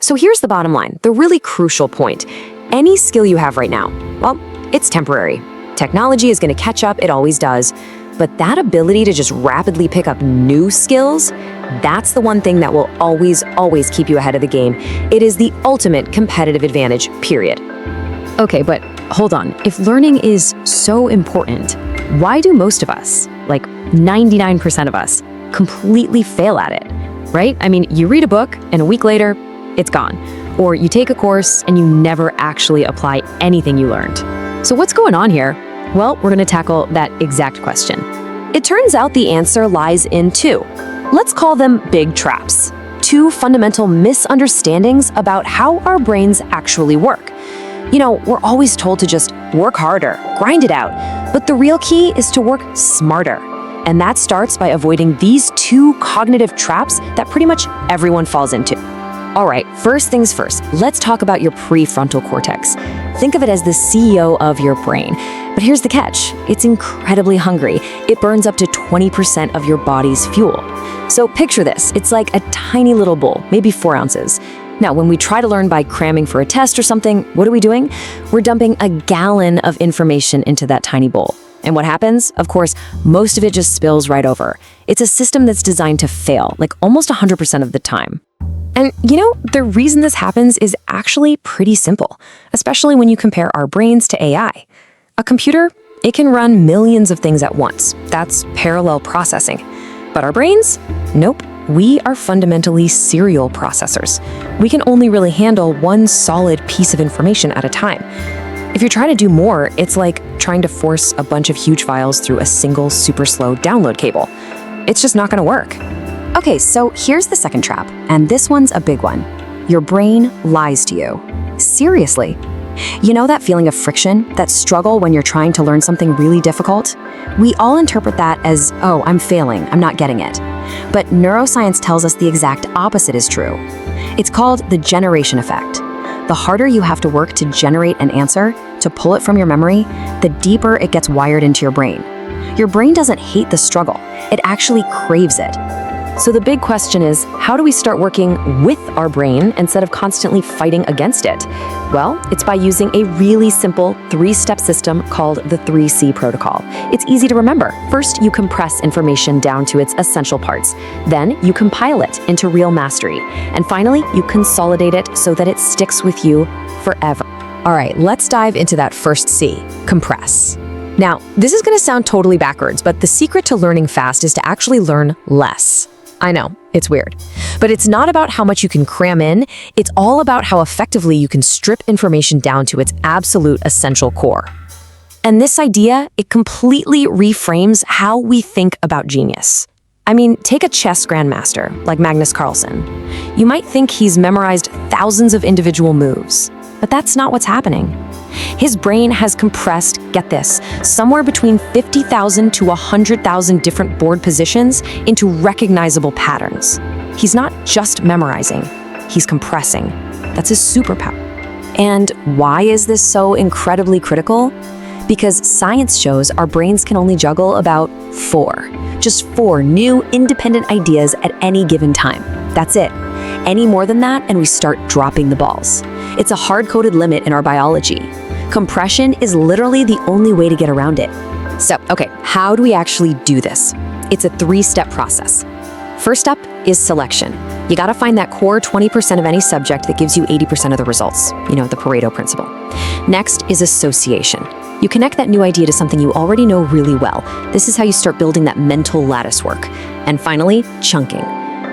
So here's the bottom line, the really crucial point. Any skill you have right now, well, it's temporary. Technology is going to catch up, it always does. But that ability to just rapidly pick up new skills, that's the one thing that will always, always keep you ahead of the game. It is the ultimate competitive advantage, period. Okay, but hold on. If learning is so important, why do most of us, like 99% of us, completely fail at it, right? I mean, you read a book and a week later, it's gone. Or you take a course and you never actually apply anything you learned. So what's going on here? Well, we're going to tackle that exact question. It turns out the answer lies in two. Let's call them big traps. Two fundamental misunderstandings about how our brains actually work. You know, we're always told to just work harder, grind it out, but the real key is to work smarter. And that starts by avoiding these two cognitive traps that pretty much everyone falls into. All right, first things first, let's talk about your prefrontal cortex. Think of it as the CEO of your brain. But here's the catch, it's incredibly hungry. It burns up to 20% of your body's fuel. So picture this, it's like a tiny little bowl, maybe 4 ounces. Now, when we try to learn by cramming for a test or something, what are we doing? We're dumping a gallon of information into that tiny bowl. And what happens? Of course, most of it just spills right over. It's a system that's designed to fail, like almost 100% of the time. And you know, the reason this happens is actually pretty simple, especially when you compare our brains to AI. A computer, it can run millions of things at once. That's parallel processing. But our brains? Nope. We are fundamentally serial processors. We can only really handle one solid piece of information at a time. If you're trying to do more, it's like trying to force a bunch of huge files through a single super slow download cable. It's just not going to work. Okay, so here's the second trap, and this one's a big one. Your brain lies to you. Seriously. You know that feeling of friction, that struggle when you're trying to learn something really difficult? We all interpret that as, oh, I'm failing, I'm not getting it. But neuroscience tells us the exact opposite is true. It's called the generation effect. The harder you have to work to generate an answer, to pull it from your memory, the deeper it gets wired into your brain. Your brain doesn't hate the struggle, it actually craves it. So the big question is, how do we start working with our brain instead of constantly fighting against it? Well, it's by using a really simple 3-step system called the 3C protocol. It's easy to remember. First, you compress information down to its essential parts. Then, you compile it into real mastery. And finally, you consolidate it so that it sticks with you forever. All right, let's dive into that first C, compress. Now, this is going to sound totally backwards, but the secret to learning fast is to actually learn less. I know, it's weird. But it's not about how much you can cram in, it's all about how effectively you can strip information down to its absolute essential core. And this idea, it completely reframes how we think about genius. I mean, take a chess grandmaster like Magnus Carlsen. You might think he's memorized thousands of individual moves, but that's not what's happening. His brain has compressed, get this, somewhere between 50,000 to 100,000 different board positions into recognizable patterns. He's not just memorizing, he's compressing. That's his superpower. And why is this so incredibly critical? Because science shows our brains can only juggle about just four new independent ideas at any given time. That's it. Any more than that, and we start dropping the balls. It's a hard-coded limit in our biology. Compression is literally the only way to get around it. So, okay, how do we actually do this? It's a 3-step process. First up is selection. You gotta find that core 20% of any subject that gives you 80% of the results. You know, the Pareto principle. Next is association. You connect that new idea to something you already know really well. This is how you start building that mental lattice work. And finally, chunking.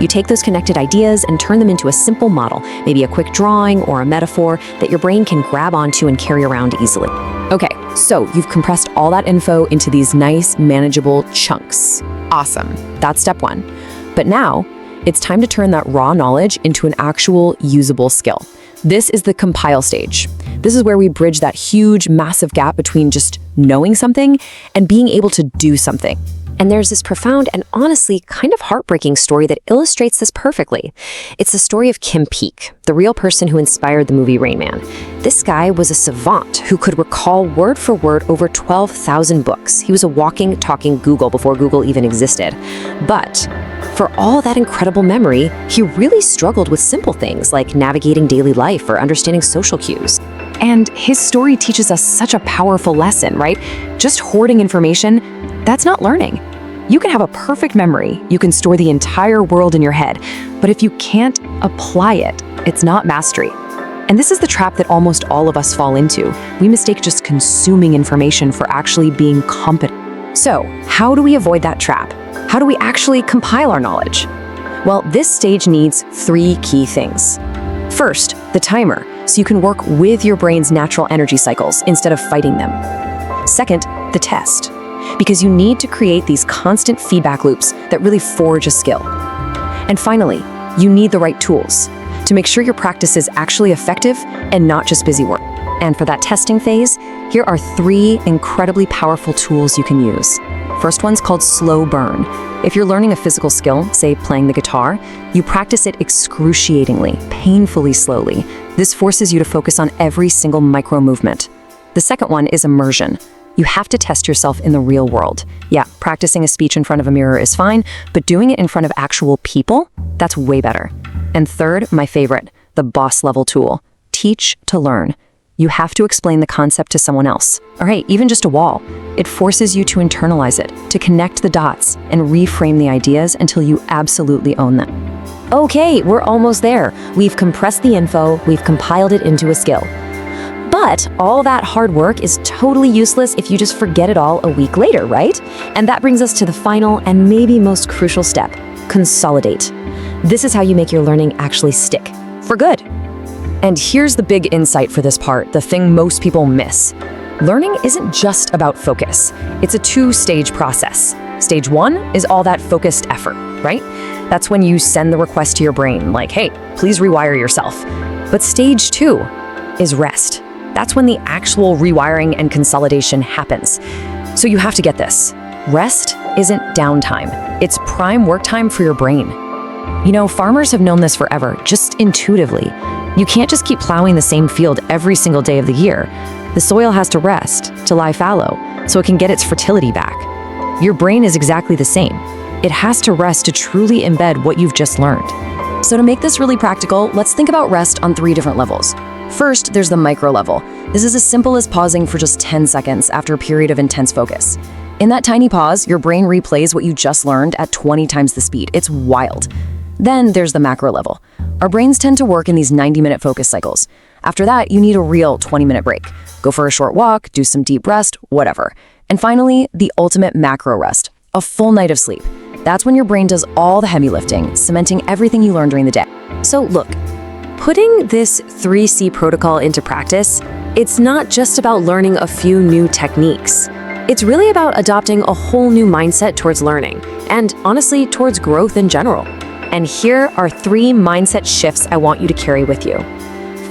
You take those connected ideas and turn them into a simple model, maybe a quick drawing or a metaphor that your brain can grab onto and carry around easily. Okay, so you've compressed all that info into these nice, manageable chunks. Awesome, that's step 1. But now, it's time to turn that raw knowledge into an actual usable skill. This is the compile stage. This is where we bridge that huge, massive gap between just knowing something and being able to do something. And there's this profound and honestly kind of heartbreaking story that illustrates this perfectly. It's the story of Kim Peek, the real person who inspired the movie Rain Man. This guy was a savant who could recall word for word over 12,000 books. He was a walking, talking Google before Google even existed. But For all that incredible memory, he really struggled with simple things like navigating daily life or understanding social cues. And his story teaches us such a powerful lesson, right? Just hoarding information, that's not learning. You can have a perfect memory, you can store the entire world in your head, but if you can't apply it, it's not mastery. And this is the trap that almost all of us fall into. We mistake just consuming information for actually being competent. So, how do we avoid that trap? How do we actually compile our knowledge? Well, this stage needs 3 key things. First, the timer, so you can work with your brain's natural energy cycles instead of fighting them. Second, the test, because you need to create these constant feedback loops that really forge a skill. And finally, you need the right tools to make sure your practice is actually effective and not just busy work. And for that testing phase, here are 3 incredibly powerful tools you can use. First one's called slow burn. If you're learning a physical skill, say playing the guitar, you practice it excruciatingly, painfully slowly. This forces you to focus on every single micro movement. The second one is immersion. You have to test yourself in the real world. Yeah, practicing a speech in front of a mirror is fine, but doing it in front of actual people, that's way better. And third, my favorite, the boss level tool, teach to learn. You have to explain the concept to someone else. All right, even just a wall. It forces you to internalize it, to connect the dots, and reframe the ideas until you absolutely own them. Okay, we're almost there. We've compressed the info, we've compiled it into a skill. But all that hard work is totally useless if you just forget it all a week later, right? And that brings us to the final and maybe most crucial step, consolidate. This is how you make your learning actually stick, for good. And here's the big insight for this part, the thing most people miss. Learning isn't just about focus. It's a 2-stage process. Stage 1 is all that focused effort, right? That's when you send the request to your brain, like, hey, please rewire yourself. But stage 2 is rest. That's when the actual rewiring and consolidation happens. So you have to get this. Rest isn't downtime. It's prime work time for your brain. You know, farmers have known this forever, just intuitively. You can't just keep plowing the same field every single day of the year. The soil has to rest, to lie fallow, so it can get its fertility back. Your brain is exactly the same. It has to rest to truly embed what you've just learned. So to make this really practical, let's think about rest on 3 different levels. First, there's the micro level. This is as simple as pausing for just 10 seconds after a period of intense focus. In that tiny pause, your brain replays what you just learned at 20 times the speed. It's wild. Then there's the macro level. Our brains tend to work in these 90-minute focus cycles. After that, you need a real 20-minute break. Go for a short walk, do some deep rest, whatever. And finally, the ultimate macro rest, a full night of sleep. That's when your brain does all the heavy lifting, cementing everything you learned during the day. So look, putting this 3C protocol into practice, it's not just about learning a few new techniques. It's really about adopting a whole new mindset towards learning, and honestly, towards growth in general. And here are 3 mindset shifts I want you to carry with you.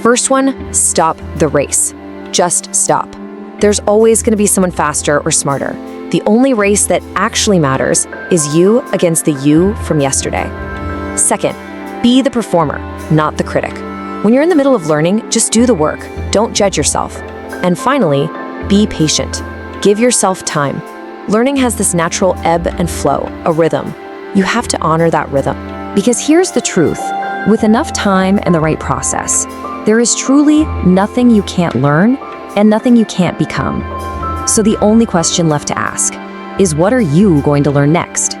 First one, stop the race. Just stop. There's always going to be someone faster or smarter. The only race that actually matters is you against the you from yesterday. Second, be the performer, not the critic. When you're in the middle of learning, just do the work. Don't judge yourself. And finally, be patient. Give yourself time. Learning has this natural ebb and flow, a rhythm. You have to honor that rhythm. Because here's the truth. With enough time and the right process, there is truly nothing you can't learn and nothing you can't become. So the only question left to ask is, what are you going to learn next?